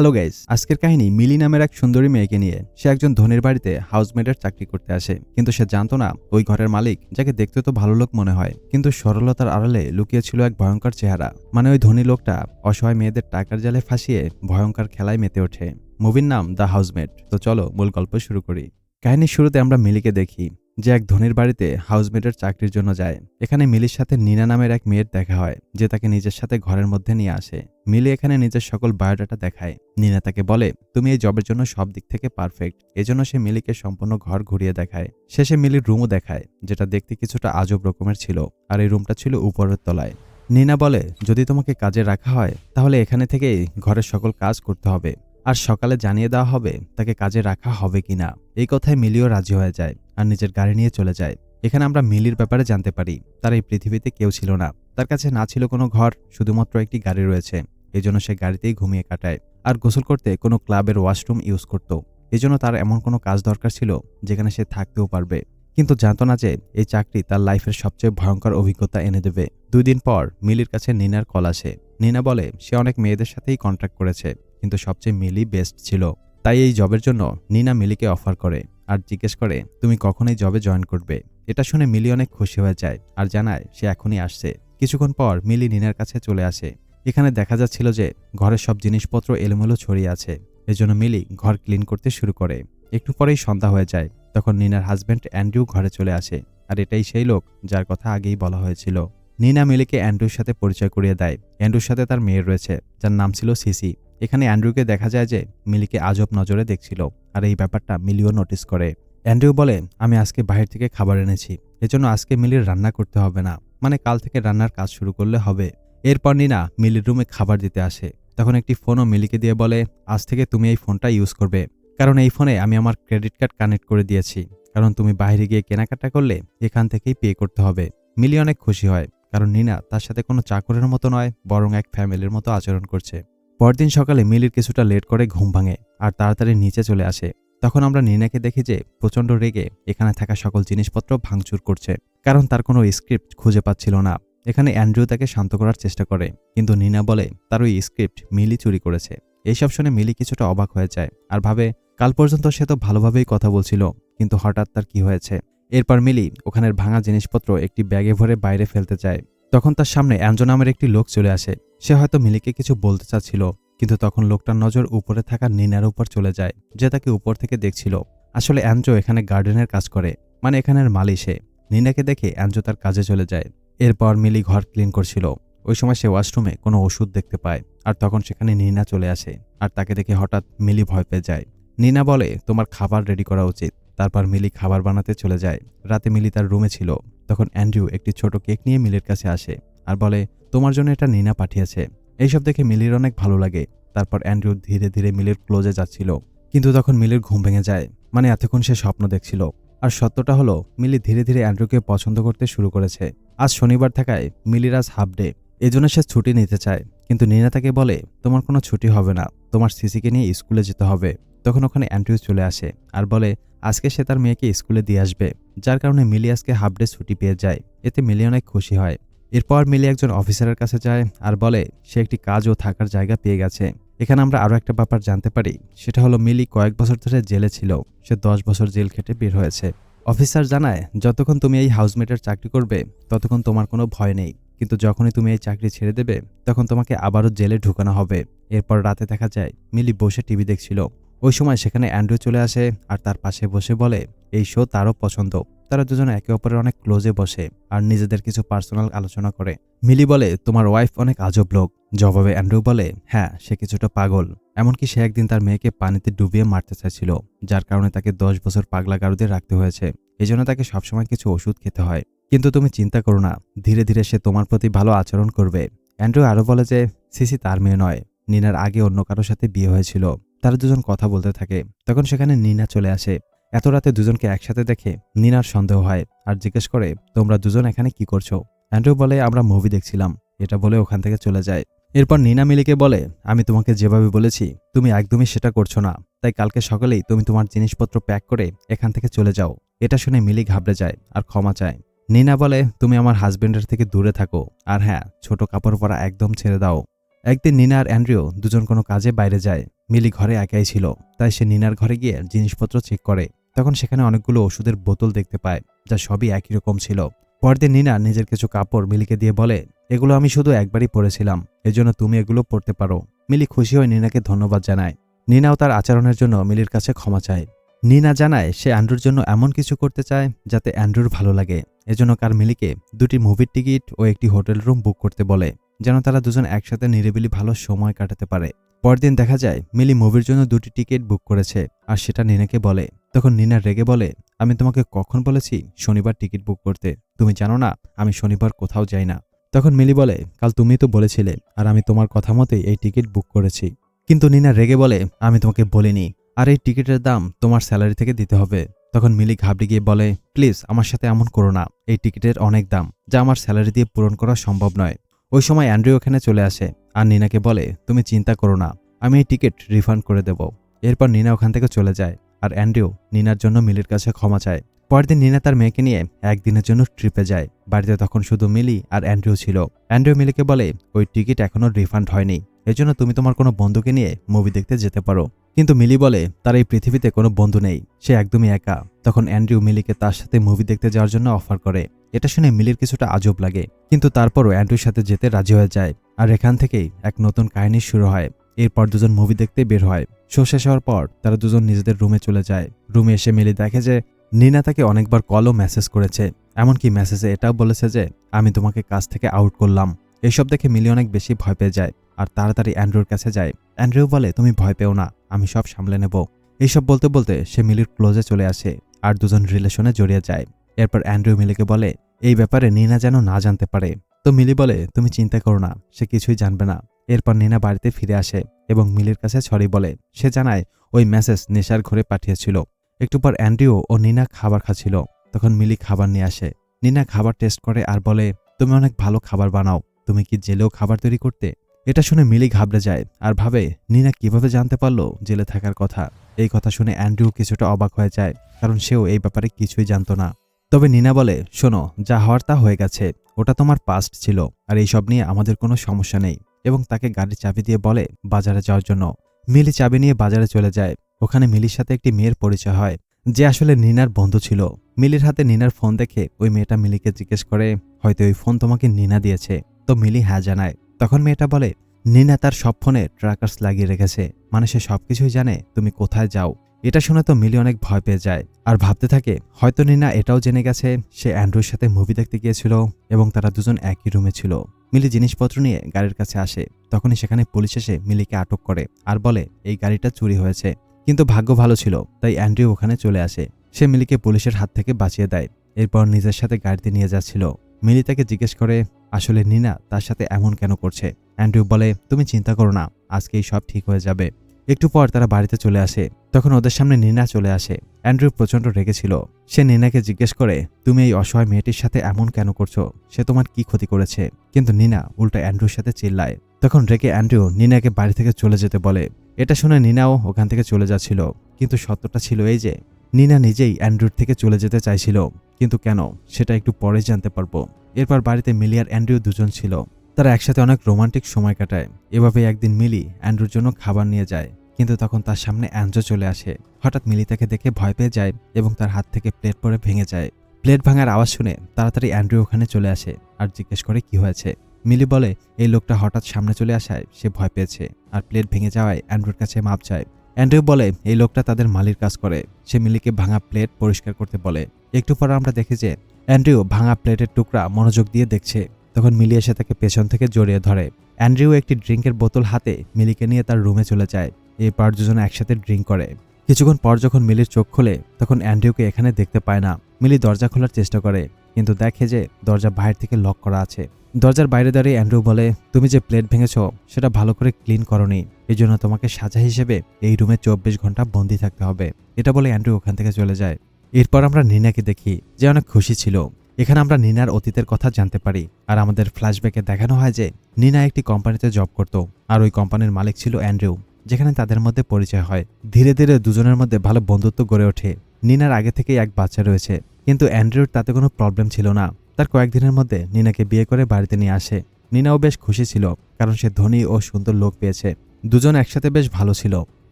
Hello guys, আজকের কাহিনী মিলি নামের এক সুন্দরী মেয়েকে নিয়ে। সে একজন ধনীর বাড়িতে হাউসমেডের চাকরি করতে আসে, কিন্তু সে জানতো না ওই ঘরের মালিক, যাকে দেখতে তো ভালো লোক মনে হয়, কিন্তু সরলতার আড়ালে লুকিয়ে ছিল এক ভয়ঙ্কর চেহারা। মানে ওই ধনী লোকটা অসহায় মেয়েদের টাকার জালে ফাঁসিয়ে ভয়ঙ্কর খেলায় মেতে ওঠে। মুভির নাম দ্য হাউসমেড। তো চলো মূল গল্প শুরু করি। কাহিনীর শুরুতে আমরা মিলিকে দেখি, যে এক ধনীর বাড়িতে হাউসমেডের চাকরির জন্য যায়। এখানে মিলির সাথে নিনা নামের এক মেয়ের দেখা হয়, যে তাকে নিজের সাথে ঘরের মধ্যে নিয়ে আসে। মিলি এখানে নিজের সকল বায়োডাটা দেখায়। নিনা তাকে বলে, তুমি এই জবের জন্য সব দিক থেকে পারফেক্ট। এজন্য সে মিলিকে সম্পূর্ণ ঘর ঘুরিয়ে দেখায়। শেষে মিলির রুমও দেখায়, যেটা দেখতে কিছুটা আজব রকমের ছিল, আর এই রুমটা ছিল উপরের তলায়। নিনা বলে, যদি তোমাকে কাজে রাখা হয় তাহলে এখানে থেকেই ঘরের সকল কাজ করতে হবে, আর সকালে জানিয়ে দেওয়া হবে তাকে কাজে রাখা হবে কিনা। এই কথায় মিলিও রাজি হয়ে যায় আর নিজের গাড়ি নিয়ে চলে যায়। এখানে আমরা মিলির ব্যাপারে জানতে পারি, তার এই পৃথিবীতে কেউ ছিল না। তার কাছে না ছিল কোনো ঘর, শুধুমাত্র একটি গাড়ি রয়েছে। এজন্য সে গাড়িতেই ঘুমিয়ে কাটায়, আর গোসল করতে কোনো ক্লাবের ওয়াশরুম ইউজ করত। এজন্য তার এমন কোনো কাজ দরকার ছিল যেখানে সে থাকতেও পারবে। কিন্তু জানতো না যে এই চাকরি তার লাইফের সবচেয়ে ভয়ঙ্কর অভিজ্ঞতা এনে দেবে। 2 দিন পর মিলির কাছে নিনার কল আসে। নিনা বলে সে অনেক মেয়েদের সাথেই কন্ট্যাক্ট করেছে, কিন্তু সবচেয়ে মিলি বেস্ট ছিল। তাই এই জবের জন্য নিনা মিলিকে অফার করে আর জিজ্ঞেস করে, তুমি কখন এই জবে জয়েন করবে। এটা শুনে মিলি অনেক খুশি হয়ে যায় আর জানায় সে এখনই আসছে। কিছুক্ষণ পর মিলি নিনার কাছে চলে আসে। এখানে দেখা যাচ্ছিল যে ঘরের সব জিনিসপত্র এলোমেলো ছড়িয়ে আছে। এজন্য মিলি ঘর ক্লিন করতে শুরু করে। একটু পরেই সন্ধ্যা হয়ে যায়। তখন নিনার হাজব্যান্ড অ্যান্ড্রু ঘরে চলে আসে, আর এটাই সেই লোক যার কথা আগেই বলা হয়েছিল। নিনা মিলিকে অ্যান্ড্রুর সাথে পরিচয় করিয়ে দেয়। অ্যান্ড্রুর সাথে তার মেয়ে রয়েছে, যার নাম ছিল সিসি। এখানে অ্যান্ড্রুকে দেখা যায় যে মিলিকে আজব নজরে দেখছিল, আর এই ব্যাপারটা মিলিও নোটিস করে। অ্যান্ড্রু বলে, আমি আজকে বাহির থেকে খাবার এনেছি, এজন্য আজকে মিলির রান্না করতে হবে না, মানে কাল থেকে রান্নার কাজ শুরু করলে হবে। এরপর নিনা মিলির রুমে খাবার দিতে আসে। তখন একটি ফোনও মিলিকে দিয়ে বলে, আজ থেকে তুমি এই ফোনটা ইউজ করবে, কারণ এই ফোনে আমি আমার ক্রেডিট কার্ড কানেক্ট করে দিয়েছি। কারণ তুমি বাইরে গিয়ে কেনাকাটা করলে এখান থেকেই পে করতে হবে। মিলি অনেক খুশি হয়, কারণ নিনা তার সাথে কোনো চাকরের মতো নয়, বরং এক ফ্যামিলির মতো আচরণ করছে। পরদিন সকালে মিলির কিছুটা লেট করে ঘুম ভাঙে আর তাড়াতাড়ি নিচে চলে আসে। তখন আমরা নিনাকে দেখি যে প্রচণ্ড রেগে এখানে থাকা সকল জিনিসপত্র ভাঙচুর করছে, কারণ তার কোনো স্ক্রিপ্ট খুঁজে পাচ্ছিল না। এখানে অ্যান্ড্রু তাকে শান্ত করার চেষ্টা করে, কিন্তু নিনা বলে তার ওই স্ক্রিপ্ট মিলি চুরি করেছে। এইসব শুনে মিলি কিছুটা অবাক হয়ে যায় আর ভাবে, কাল পর্যন্ত সে তো ভালোভাবেই কথা বলছিল, কিন্তু হঠাৎ তার কি হয়েছে। এরপর মিলি ওখানের ভাঙা জিনিসপত্র একটি ব্যাগে ভরে বাইরে ফেলতে চায়। তখন তার সামনে অ্যাঞ্জো নামের একটি লোক চলে আসে। সে হয়তো মিলিকে কিছু বলতে চাচ্ছিল, কিন্তু তখন লোকটার নজর উপরে থাকা নিনার উপর চলে যায়, যে তাকে উপর থেকে দেখছিল। আসলে অ্যাঞ্জো এখানে গার্ডেনের কাজ করে, মানে এখানের মালি সে। নিনাকে দেখে অ্যাঞ্জো তার কাজে চলে যায়। এরপর মিলি ঘর ক্লিন করছিল। ওই সময় সে ওয়াশরুমে কোনো ওষুধ দেখতে পায়, আর তখন সেখানে নিনা চলে আসে, আর তাকে দেখে হঠাৎ মিলি ভয় পেয়ে যায়। নিনা বলে, তোমার খাবার রেডি করা উচিত। তারপর মিলি খাবার বানাতে চলে যায়। রাতে মিলি তার রুমে ছিল। তখন অ্যান্ড্রু একটি ছোট কেক নিয়ে মিলির কাছে আসে আর বলে, তোমার জন্য এটা নিনা পাঠিয়েছে। এইসব দেখে মিলির অনেক ভালো লাগে। তারপর অ্যান্ড্রু ধীরে ধীরে মিলির ক্লোজে যাচ্ছিল, কিন্তু তখন মিলির ঘুম ভেঙে যায়। মানে এতক্ষণ সে স্বপ্ন দেখছিল। আর সত্যটা হলো, মিলি ধীরে ধীরে অ্যান্ড্রুকে পছন্দ করতে শুরু করেছে। আজ শনিবার থাকায় মিলির আজ হাফ ডে, এজন্য সে ছুটি নিতে চায়। কিন্তু নিনা তাকে বলে, তোমার কোনো ছুটি হবে না, তোমার সিসিকে নিয়ে স্কুলে যেতে হবে। তখন ওখানে অ্যান্ড্রু চলে আসে আর বলে, আজকে সে তার মেয়েকে স্কুলে দিয়ে আসবে, যার কারণে মিলি আজকে হাফ ডে ছুটি পেয়ে যায়। এতে মিলি অনেক খুশি হয়। এরপর মিলি একজন অফিসারের কাছে যায় আর বলে সে একটি কাজ ও থাকার জায়গা পেয়ে গেছে। এখানে আমরা আরও একটা ব্যাপার জানতে পারি, সেটা হলো মিলি কয়েক বছর ধরে জেলে ছিল। সে 10 বছর জেল খেটে বের হয়েছে। অফিসার জানায়, যতক্ষণ তুমি এই হাউসমেটের চাকরি করবে ততক্ষণ তোমার কোনো ভয় নেই, কিন্তু যখনই তুমি এই চাকরি ছেড়ে দেবে তখন তোমাকে আবারও জেলে ঢুকানো হবে। এরপর রাতে দেখা যায় মিলি বসে টিভি দেখছিল। ওই সময় সেখানে অ্যান্ড্রু চলে আসে আর তার পাশে বসে বলে এই শো তারও পছন্দ। তারা দুজনে একে অপরের অনেক ক্লোজে বসে আর নিজেদের কিছু পার্সোনাল আলোচনা করে। মিলি বলে, তোমার ওয়াইফ অনেক আজব লোক। জবাবে অ্যান্ড্রু বলে, হ্যাঁ সে কিছুটা পাগল। এমনকি সে একদিন তার মেয়েকে পানিতে ডুবিয়ে মারতে চাইছিল, যার কারণে তাকে 10 বছর পাগলা গারদে রাখতে হয়েছে। এজন্য তাকে সবসময় কিছু ওষুধ খেতে হয়। কিন্তু তুমি চিন্তা করো না, ধীরে ধীরে সে তোমার প্রতি ভালো আচরণ করবে। অ্যান্ড্রু আরও বলে যে সিসি তার মেয়ে নয়, নিনার আগে অন্য কারোর সাথে বিয়ে হয়েছিল। তারা দুজন কথা বলতে থাকে। তখন সেখানে নিনা চলে আসে। এত রাতে দুজনকে একসাথে দেখে নিনার সন্দেহ হয় আর জিজ্ঞেস করে, তোমরা দুজন এখানে কি করছো। অ্যান্ড্রু বলে, আমরা মুভি দেখছিলাম। এটা বলে ওখান থেকে চলে যায়। এরপর নিনা মিলিকে বলে, আমি তোমাকে যেভাবে বলেছি তুমি একদমই সেটা করছো না, তাই কালকে সকালেই তুমি তোমার জিনিসপত্র প্যাক করে এখান থেকে চলে যাও। এটা শুনে মিলি ঘাবড়ে যায় আর ক্ষমা চায়। নিনা বলে, তুমি আমার হাজবেন্ডের থেকে দূরে থাকো, আর হ্যাঁ, ছোট কাপড় পরা একদম ছেড়ে দাও। একদিন নিনা আর অ্যান্ড্রিউ দুজন কোনো কাজে বাইরে যায়। মিলি ঘরে একাই ছিল, তাই সে নিনার ঘরে গিয়ে জিনিসপত্র চেক করে। তখন সেখানে অনেকগুলো ওষুধের বোতল দেখতে পায়, যা সবই একই রকম ছিল। পরদিন নিনা নিজের কিছু কাপড় মিলিকে দিয়ে বলে, এগুলো আমি শুধু একবারই পরেছিলাম, এজন্য তুমি এগুলো পরতে পারো। মিলি খুশি হয়ে নিনাকে ধন্যবাদ জানায়। নিনাও তার আচরণের জন্য মিলির কাছে ক্ষমা চায়। নিনা জানায় সে অ্যান্ড্রুর জন্য এমন কিছু করতে চায় যাতে অ্যান্ড্রুর ভালো লাগে। এজন্য কার মিলিকে 2টি মুভির টিকিট ও একটি হোটেল রুম বুক করতে বলে, যেন তারা দুজন একসাথে নিরিবিলি ভালো সময় কাটাতে পারে। পরদিন দেখা যায় মিলি মুভির জন্য 2টি টিকিট বুক করেছে, আর সেটা নিনাকে বলে। তখন নিনা রেগে বলে, আমি তোমাকে কখন বলেছি শনিবার টিকিট বুক করতে? তুমি জানো না আমি শনিবার কোথাও যাই না। তখন মিলি বলে, কাল তুমি তো বলেছিলে, আর আমি তোমার কথা মতোই এই টিকিট বুক করেছি। কিন্তু নিনা রেগে বলে, আমি তোমাকে বলিনি, আর এই টিকিটের দাম তোমার স্যালারি থেকে দিতে হবে। তখন মিলি ঘাবড়ে গিয়ে বলে, প্লিজ আমার সাথে এমন করো না, এই টিকিটের অনেক দাম, যা আমার স্যালারি দিয়ে পূরণ করা সম্ভব নয়। ওই সময় অ্যান্ড্রিউ ওখানে চলে আসে আর নিনাকে বলে, তুমি চিন্তা করো না, আমি এই টিকিট রিফান্ড করে দেব। এরপর নিনা ওখান থেকে চলে যায়, আর অ্যান্ড্রিউ নিনার জন্য মিলির কাছে ক্ষমা চায়। পরদিন নিনা তার মেয়েকে নিয়ে একদিনের জন্য ট্রিপে যায়। বাড়িতে তখন শুধু মিলি আর অ্যান্ড্রিউ ছিল। অ্যান্ড্রিউ মিলিকে বলে, ওই টিকিট এখনো রিফান্ড হয়নি, এজন্য তুমি তোমার কোনো বন্ধুকে নিয়ে মুভি দেখতে যেতে পারো। কিন্তু মিলি বলে তার এই পৃথিবীতে কোনো বন্ধু নেই, সে একদমই একা। তখন অ্যান্ড্রিউ মিলিকে তার সাথে মুভি দেখতে যাওয়ার জন্য অফার করে। এটা শুনে মিলির কিছুটা আজব লাগে, কিন্তু তারপরও অ্যান্ড্রিউর সাথে যেতে রাজি হয়ে যায়। আর এখান থেকেই এক নতুন কাহিনী শুরু হয়। এরপর দুজন মুভি দেখতে বের হয়। শো শেষ হওয়ার পর তারা দুজন নিজেদের রুমে চলে যায়। রুমে এসে মিলি দেখে যে নিনা তাকে অনেকবার কল ও মেসেজ করেছে, এমনকি মেসেজে এটাও বলেছে যে আমি তোমাকে কাজ থেকে আউট করলাম। এইসব দেখে মিলি অনেক বেশি ভয় পেয়ে যায় আর তাড়াতাড়ি অ্যান্ড্রিউর কাছে যায়। অ্যান্ড্রিউ বলে, তুমি ভয় পেও না, আমি সব সামলে নেব। এইসব বলতে বলতে সে মিলির ক্লোজে চলে আসে আর দুজন রিলেশনে জড়িয়ে যায়। এরপর অ্যান্ড্রিউ মিলিকে বলে এই ব্যাপারে নিনা যেন না জানতে পারে। তো মিলি বলে, তুমি চিন্তা করো না, সে কিছুই জানবে না। এরপর নিনা বাড়িতে ফিরে আসে এবং মিলির কাছে সরি বলে। সে জানায় ওই মেসেজ নেশার ঘরে পাঠিয়েছিল। একটু পর অ্যান্ড্রিউ ও নিনা খাবার খাচ্ছিল। তখন মিলি খাবার নিয়ে আসে। নিনা খাবার টেস্ট করে আর বলে, তুমি অনেক ভালো খাবার বানাও, তুমি কি জেলেও খাবার তৈরি করতে? এটা শুনে মিলি ঘাবড়ে যায় আর ভাবে নিনা কিভাবে জানতে পারলো জেলে থাকার কথা। এই কথা শুনে অ্যান্ড্রিউ কিছুটা অবাক হয়ে যায়, কারণ সেও এই ব্যাপারে কিছুই জানতো না। তবে নিনা বলে, শোনো, যা হওয়ার তা হয়ে গেছে, ওটা তোমার পাস্ট ছিল, আর এইসব নিয়ে আমাদের কোনো সমস্যা নেই। এবং তাকে গাড়ির চাবি দিয়ে বলে বাজারে যাওয়ার জন্য। মিলি চাবি নিয়ে বাজারে চলে যায়। ওখানে মিলির সাথে একটি মেয়ের পরিচয় হয়, যে আসলে নিনার বন্ধু ছিল। মিলির হাতে নিনার ফোন দেখে ওই মেয়েটা মিলিকে জিজ্ঞেস করে, হয়তো ওই ফোন তোমাকে নিনা দিয়েছে? তো মিলি হ্যাঁ জানায়। তখন মেয়েটা বলে, নিনা তার সব ফোনে ট্র্যাকার্স লাগিয়ে রেখেছে, মানে সে সবকিছুই জানে তুমি কোথায় যাও। এটা শুনে তো মিলি অনেক ভয় পেয়ে যায় আর ভাবতে থাকে হয়তো নিনা এটাও জেনে গেছে সে অ্যান্ড্রুর সাথে মুভি দেখতে গিয়েছিল এবং তারা দুজন একই রুমে ছিল। মিলি জিনিসপত্র নিয়ে গাড়ির কাছে আসে। তখনই সেখানে পুলিশ এসে মিলিকে আটক করে আর বলে এই গাড়িটা চুরি হয়েছে। কিন্তু ভাগ্য ভালো ছিল তাই অ্যান্ড্রিউ ওখানে চলে আসে। সে মিলিকে পুলিশের হাত থেকে বাঁচিয়ে দেয়। এরপর নিজের সাথে গাড়িতে নিয়ে যাচ্ছিল। মিলি তাকে জিজ্ঞেস করে আসলে নিনা তার সাথে এমন কেন করছে। অ্যান্ড্রিউ বলে, তুমি চিন্তা করো না, আজকেই সব ঠিক হয়ে যাবে। একটু পর তারা বাড়িতে চলে আসে। তখন ওদের সামনে নিনা চলে আসে। অ্যান্ড্রিউ প্রচণ্ড রেগেছিল। সে নিনাকে জিজ্ঞেস করে, তুমি এই অসহায় মেয়েটির সাথে এমন কেন করছো? সে তোমার কি ক্ষতি করেছে? কিন্তু নিনা উল্টা অ্যান্ড্রুর সাথে চিল্লায়। তখন রেগে অ্যান্ড্রিউ নিনাকে বাড়ি থেকে চলে যেতে বলে। এটা শুনে নিনাও ওখান থেকে চলে যাচ্ছিল। কিন্তু সত্যটা ছিল এই যে নিনা নিজেই অ্যান্ড্রুর থেকে চলে যেতে চাইছিল, কিন্তু কেন সেটা একটু পরে জানতে পারবো। এরপর বাড়িতে মিলি আর অ্যান্ড্রিউ দুজন ছিল। তারা একসাথে অনেক রোমান্টিক সময় কাটায়। এভাবে একদিন মিলি অ্যান্ড্রুর জন্য খাবার নিয়ে যায়, কিন্তু তখন তার সামনে অ্যান্ড্রু চলে আসে। হঠাৎ মিলি তাকে দেখে ভয় পেয়ে যায় এবং তার হাত থেকে প্লেট পড়ে ভেঙে যায়। প্লেট ভাঙার আওয়াজ শুনে তাড়াতাড়ি অ্যান্ড্রু ওখানে চলে আসে আর জিজ্ঞেস করে কি হয়েছে। মিলি বলে এই লোকটা হঠাৎ সামনে চলে আসায় সে ভয় পেয়েছে আর প্লেট ভেঙে যাওয়ায় অ্যান্ড্রুর কাছে মাপ চায়। অ্যান্ড্রু বলে এই লোকটা তাদের মালির কাজ করে। সে মিলিকে ভাঙা প্লেট পরিষ্কার করতে বলে। একটু পর আমরা দেখি যে অ্যান্ড্রু ভাঙা প্লেটের টুকরা মনোযোগ দিয়ে দেখছে। তখন মিলি এসে তাকে পেছন থেকে জড়িয়ে ধরে। অ্যান্ড্রু একটি ড্রিঙ্কের বোতল হাতে মিলিকে নিয়ে তার রুমে চলে যায়। এরপর দুজনে একসাথে ড্রিঙ্ক করে। কিছুক্ষণ পর যখন মিলির চোখ খোলে তখন অ্যান্ড্রিউকে এখানে দেখতে পায় না। মিলি দরজা খোলার চেষ্টা করে, কিন্তু দেখে যে দরজা বাইরে থেকে লক করা আছে। দরজার বাইরে দাঁড়িয়ে অ্যান্ড্রু বলে, তুমি যে প্লেট ভেঙেছ সেটা ভালো করে ক্লিন করনি, এই জন্য তোমাকে সাজা হিসেবে এই রুমে 24 ঘন্টা বন্দি থাকতে হবে। এটা বলে অ্যান্ড্রু ওখান থেকে চলে যায়। এরপর আমরা নিনাকে দেখি, যে অনেক খুশি ছিল। এখানে আমরা নিনার অতীতের কথা জানতে পারি আর আমাদের ফ্ল্যাশব্যাকে দেখানো হয় যে নিনা একটি কোম্পানিতে জব করত আর ওই কোম্পানির মালিক ছিল অ্যান্ড্রু, যেখানে তাদের মধ্যে পরিচয় হয়। ধীরে ধীরে দুজনের মধ্যে ভালো বন্ধুত্ব গড়ে ওঠে। নিনার আগে থেকেই এক বাচ্চা রয়েছে, কিন্তু অ্যান্ড্রুর তাতে কোনো প্রবলেম ছিল না। তার কয়েকদিনের মধ্যে নিনাকে বিয়ে করে বাড়িতে নিয়ে আসে। নিনাও বেশ খুশি ছিল, কারণ সে ধনী ও সুন্দর লোক পেয়েছে। দুজন একসাথে বেশ ভালো ছিল।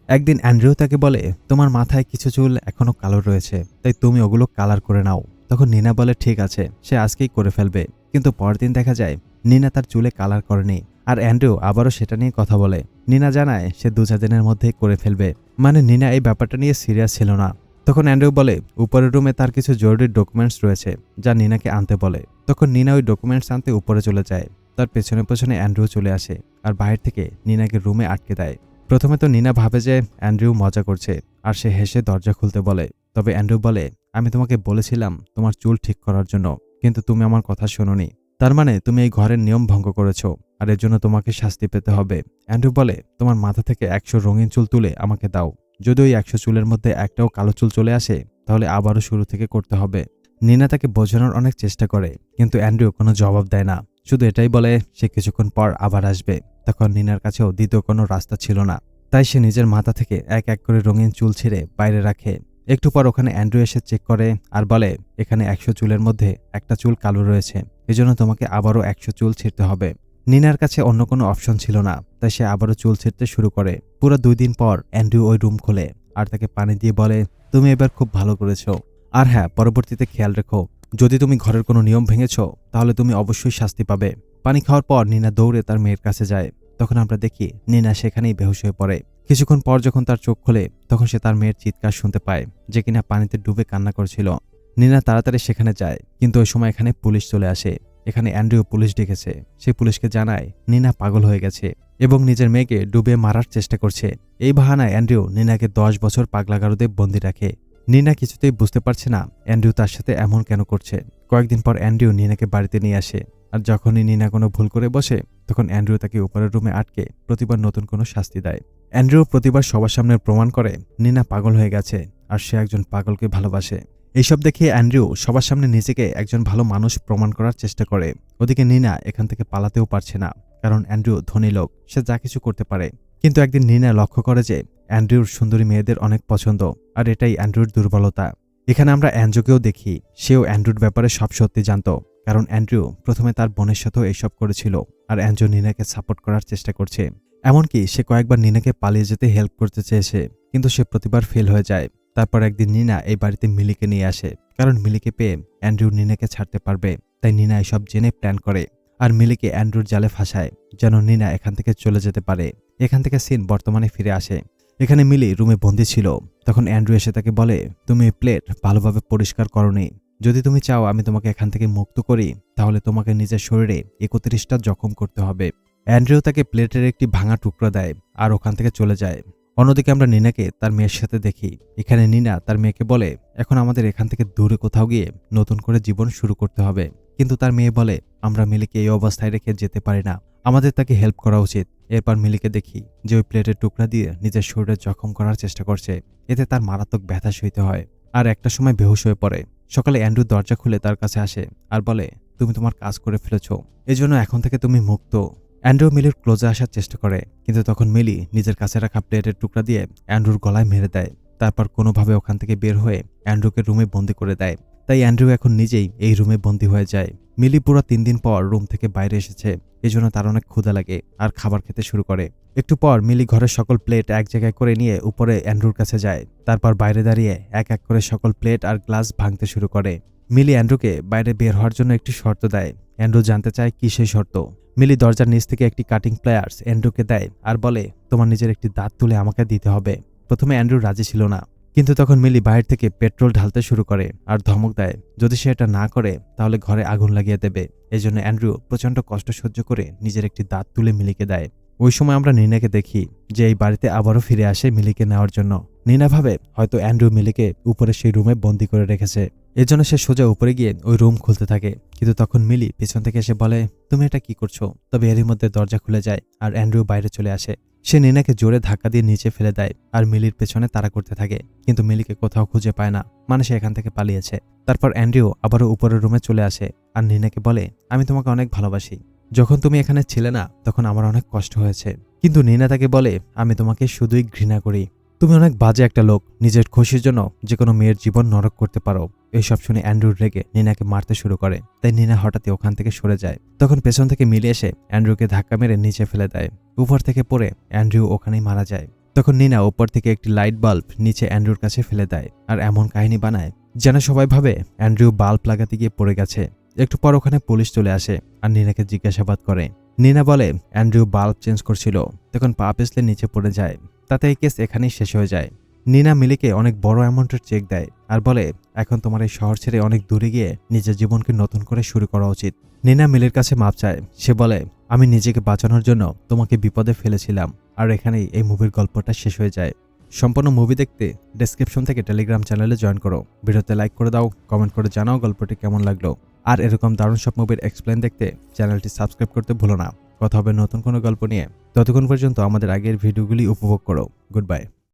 একদিন অ্যান্ড্রিউ তাকে বলে, তোমার মাথায় কিছু চুল এখনো কালো রয়েছে, তাই তুমি ওগুলো কালার করে নাও। তখন নিনা বলে ঠিক আছে, সে আজকেই করে ফেলবে। কিন্তু পরের দিন দেখা যায় নিনা তার চুলে কালার করেনি, আর অ্যান্ড্রিউ আবারও সেটা নিয়ে কথা বলে। নিনা জানায় সে 2-4 দিনের মধ্যেই করে ফেলবে, মানে নিনা এই ব্যাপারটা নিয়ে সিরিয়াস ছিল না। তখন অ্যান্ড্রিউ বলে উপরের রুমে তার কিছু জরুরি ডকুমেন্টস রয়েছে যা নিনাকে আনতে বলে। তখন নিনা ওই ডকুমেন্টস আনতে উপরে চলে যায়। তার পেছনে পেছনে অ্যান্ড্রিউ চলে আসে আর বাইরে থেকে নিনাকে রুমে আটকে দেয়। প্রথমে তো নিনা ভাবে যে অ্যান্ড্রিউ মজা করছে আর সে হেসে দরজা খুলতে বলে। তবে অ্যান্ড্রিউ বলে, আমি তোমাকে বলেছিলাম তোমার চুল ঠিক করার জন্য, কিন্তু তুমি আমার কথা শোনোনি। তার মানে তুমি এই ঘরের নিয়ম ভঙ্গ করেছ, আর এর জন্য তোমাকে শাস্তি পেতে হবে। অ্যান্ড্রিউ বলে, তোমার মাথা থেকে 100 রঙিন চুল তুলে আমাকে দাও। যদি ওই 100 চুলের মধ্যে একটাও কালো চুল চলে আসে তাহলে আবারও শুরু থেকে করতে হবে। নিনা তাকে বোঝানোর অনেক চেষ্টা করে, কিন্তু অ্যান্ড্রিউ কোনো জবাব দেয় না, শুধু এটাই বলে সে কিছুক্ষণ পর আবার আসবে। তখন নিনার কাছেও দ্বিতীয় কোনো রাস্তা ছিল না, তাই সে নিজের মাথা থেকে এক এক করে রঙিন চুল ছিঁড়ে বাইরে রাখে। একটু পর ওখানে অ্যান্ড্রিউ এসে চেক করে আর বলে, এখানে 100 চুলের মধ্যে একটা চুল কালো রয়েছে, এজন্য তোমাকে আবারও 100 চুল ছিঁড়তে হবে। নিনার কাছে অন্য কোনো অপশন ছিল না, তাই সে আবারও চুল ছিঁড়তে শুরু করে। পুরো 2 দিন পর অ্যান্ড্রিউ ওই রুম খোলে আর তাকে পানি দিয়ে বলে, তুমি এবার খুব ভালো করেছো। আর হ্যাঁ, পরবর্তীতে খেয়াল রেখো, যদি তুমি ঘরের কোনো নিয়ম ভেঙেছ তাহলে তুমি অবশ্যই শাস্তি পাবে। পানি খাওয়ার পর নিনা দৌড়ে তার মেয়ের কাছে যায়। তখন আমরা দেখি নিনা সেখানেই বেহুশ হয়ে পড়ে। কিছুক্ষণ পর যখন তার চোখ খোলে তখন সে তার মেয়ের চিৎকার শুনতে পায়, যে কিনা পানিতে ডুবে কান্না করছিল। নিনা তাড়াতাড়ি সেখানে যায়, কিন্তু ওই সময় এখানে পুলিশ চলে আসে। এখানে অ্যান্ড্রিউ পুলিশ ডেকেছে। সে পুলিশকে জানায় নিনা পাগল হয়ে গেছে এবং নিজের মেয়েকে ডুবে মারার চেষ্টা করছে। এই বাহানায় অ্যান্ড্রিউ নিনাকে 10 বছর পাগলাগারদে বন্দি রাখে। নিনা কিছুতেই বুঝতে পারছে না অ্যান্ড্রিউ তার সাথে এমন কেন করছে। কয়েকদিন পর অ্যান্ড্রিউ নিনাকে বাড়িতে নিয়ে আসে, আর যখনই নিনা কোনো ভুল করে বসে তখন অ্যান্ড্রিউ তাকে উপরের রুমে আটকে প্রতিবার নতুন কোনো শাস্তি দেয়। অ্যান্ড্রিউ প্রতিবার সবার সামনে প্রমাণ করে নিনা পাগল হয়ে গেছে আর সে একজন পাগলকে ভালোবাসে। এইসব দেখে অ্যান্ড্রিউ সবার সামনে নিজেকে একজন ভালো মানুষ প্রমাণ করার চেষ্টা করে। ওদিকে নিনা এখান থেকে পালাতেও পারছে না, কারণ অ্যান্ড্রিউ ধনী লোক, সে যা কিছু করতে পারে। কিন্তু একদিন নিনা লক্ষ্য করে যে অ্যান্ড্রিউর সুন্দরী মেয়েদের অনেক পছন্দ, আর এটাই অ্যান্ড্রিউর দুর্বলতা। এখানে আমরা অ্যাঞ্জোকেও দেখি, সেও অ্যান্ড্রিউর ব্যাপারে সব সত্যি জানত, কারণ অ্যান্ড্রিউ প্রথমে তার বোনের সাথেও এইসব করেছিল, আর অ্যাঞ্জো নিনাকে সাপোর্ট করার চেষ্টা করছে। এমনকি সে কয়েকবার নিনাকে পালিয়ে যেতে হেল্প করতে চেয়েছে, কিন্তু সে প্রতিবার ফেল হয়ে যায়। তারপর একদিন নিনা এই বাড়িতে মিলিকে নিয়ে আসে, কারণ মিলিকে পেয়ে অ্যান্ড্রিউ নিনাকে ছাড়তে পারবে। তাই নিনা এসব জেনে প্ল্যান করে আর মিলিকে অ্যান্ড্রিউর জালে ফাঁসায়, যেন নিনা এখান থেকে চলে যেতে পারে। এখান থেকে সিন বর্তমানে ফিরে আসে। এখানে মিলি রুমে বন্দি ছিল। তখন অ্যান্ড্রিউ এসে তাকে বলে, তুমি প্লেট ভালোভাবে পরিষ্কার করনি। যদি তুমি চাও আমি তোমাকে এখান থেকে মুক্ত করি তাহলে তোমাকে নিজের শরীরে 31টা জখম করতে হবে। অ্যান্ড্রিউ তাকে প্লেটের একটি ভাঙা টুকরো দেয় আর ওখান থেকে চলে যায়। অন্যদিকে আমরা নিনাকে তার মেয়ের সাথে দেখি। এখানে নিনা তার মেয়েকে বলে, এখন আমাদের এখান থেকে দূরে কোথাও গিয়ে নতুন করে জীবন শুরু করতে হবে। কিন্তু তার মেয়ে বলে, আমরা মিলিকে এই অবস্থায় রেখে যেতে পারি না, আমাদের তাকে হেল্প করা উচিত। এরপর মিলিকে দেখি যে ওই প্লেটের টুকরা দিয়ে নিজের শরীরে জখম করার চেষ্টা করছে। এতে তার মারাত্মক ব্যথা সইতে হয় আর একটা সময় বেহুশ হয়ে পড়ে। সকালে অ্যান্ড্রু দরজা খুলে তার কাছে আসে আর বলে, তুমি তোমার কাজ করে ফেলেছ, এজন্য এখন থেকে তুমি মুক্ত। অ্যান্ড্রু মিলির ক্লোজে আসার চেষ্টা করে, কিন্তু তখন মিলি নিজের কাছে রাখা প্লেটের টুকরা দিয়ে অ্যান্ড্রুর গলায় মেরে দেয়। তারপর কোনোভাবে ওখান থেকে বের হয়ে অ্যান্ড্রুকে রুমে বন্দি করে দেয়। তাই অ্যান্ড্রু এখন নিজেই এই রুমে বন্দি হয়ে যায়। মিলি পুরো 3 দিন পর রুম থেকে বাইরে এসেছে, এজন্য তার অনেক ক্ষুধা লাগে আর খাবার খেতে শুরু করে। একটু পর মিলি ঘরের সকল প্লেট এক জায়গায় করে নিয়ে উপরে অ্যান্ড্রুর কাছে যায়। তারপর বাইরে দাঁড়িয়ে এক এক করে সকল প্লেট আর গ্লাস ভাঙতে শুরু করে। মিলি অ্যান্ড্রুকে বাইরে বের হওয়ার জন্য একটি শর্ত দেয়। অ্যান্ড্রু জানতে চায় কি সেই শর্ত। মিলি দরজার নিচ থেকে একটি কাটিং প্লেয়ার্স অ্যান্ড্রুকে দেয় আর বলে, তোমার নিজের একটি দাঁত তুলে আমাকে দিতে হবে। প্রথমে অ্যান্ড্রু রাজি ছিল না, কিন্তু তখন মিলি বাইরে থেকে পেট্রোল ঢালতে শুরু করে আর ধমক দেয় যদি সে এটা না করে তাহলে ঘরে আগুন লাগিয়ে দেবে। এজন্য অ্যান্ড্রু প্রচণ্ড কষ্ট সহ্য করে নিজের একটি দাঁত তুলে মিলিকে দেয়। ওই সময় আমরা নিনাকে দেখি যে এই বাড়িতে আবারও ফিরে আসে মিলিকে নেওয়ার জন্য। নিনা ভাবে হয়তো অ্যান্ড্রু মিলিকে উপরে সেই রুমে বন্দি করে রেখেছে, এজন্য সে সোজা উপরে গিয়ে ওই রুম খুলতে থাকে। কিন্তু তখন মিলি পিছন থেকে এসে বলে, তুমি এটা কি করছো? তবে এরই মধ্যে দরজা খুলে যায় আর অ্যান্ড্রু বাইরে চলে আসে। সে নিনাকে জোরে ধাক্কা দিয়ে নিচে ফেলে দেয় আর মিলির পেছনে তাড়া করতে থাকে, কিন্তু মিলিকে কোথাও খুঁজে পায় না, মানে সে এখান থেকে পালিয়েছে। তারপর অ্যান্ড্রু আবারও উপরের রুমে চলে আসে আর নিনাকে বলে, আমি তোমাকে অনেক ভালোবাসি, যখন তুমি এখানে ছিলে না তখন আমার অনেক কষ্ট হয়েছে। কিন্তু নিনা তাকে বলে, আমি তোমাকে শুধুই ঘৃণা করি, তুমি অনেক বাজে একটা লোক, নিজের খুশির জন্য যে কোনো মেয়ের জীবন নরক করতে পারো। এইসব শুনে অ্যান্ড্রু রেগে নিনাকে মারতে শুরু করে, তাই নিনা হঠাৎই ওখান থেকে সরে যায়। তখন পেছন থেকে মিলে এসে অ্যান্ড্রুকে ধাক্কা মেরে নিচে ফেলে দেয়। উপর থেকে পড়ে অ্যান্ড্রু ওখানেই মারা যায়। তখন নিনা উপর থেকে একটি লাইট বাল্ব নিচে অ্যান্ড্রুর কাছে ফেলে দেয় আর এমন কাহিনী বানায় যেন সবাই ভাবে অ্যান্ড্রু বাল্ব লাগাতে গিয়ে পড়ে গেছে। একটু পর ওখানে পুলিশ চলে আসে আর নিনাকে জিজ্ঞাসাবাদ করে। নিনা বলে অ্যান্ড্রু বাল্ব চেঞ্জ করছিল, তখন পা পিছলে নিচে পড়ে যায়। তাতে এই কেস এখানেই শেষ হয়ে যায়। নিনা মিলিকে অনেক বড় অ্যামাউন্টের চেক দেয় আর বলে এখন তোমার এই শহর ছেড়ে অনেক দূরে গিয়ে নিজের জীবনকে নতুন করে শুরু করা উচিত। নিনা মিলির কাছে মাপ চায়। সে বলে আমি নিজেকে বাঁচানোর জন্য তোমাকে বিপদে ফেলেছিলাম। আর এখানেই এই মুভির গল্পটা শেষ হয়ে যায়। সম্পূর্ণ মুভি দেখতে ডেসক্রিপশন থেকে টেলিগ্রাম চ্যানেলে জয়েন করো। ভিডিওতে লাইক করে দাও, কমেন্ট করে জানাও গল্পটি কেমন লাগলো। আর এরকম দারুণ সব মুভির এক্সপ্লেন দেখতে চ্যানেলটি সাবস্ক্রাইব করতে ভুলো না। কথা হবে নতুন কোনো গল্প নিয়ে। ততক্ষণ পর্যন্ত আমাদের আগের ভিডিওগুলি উপভোগ করো। Good bye.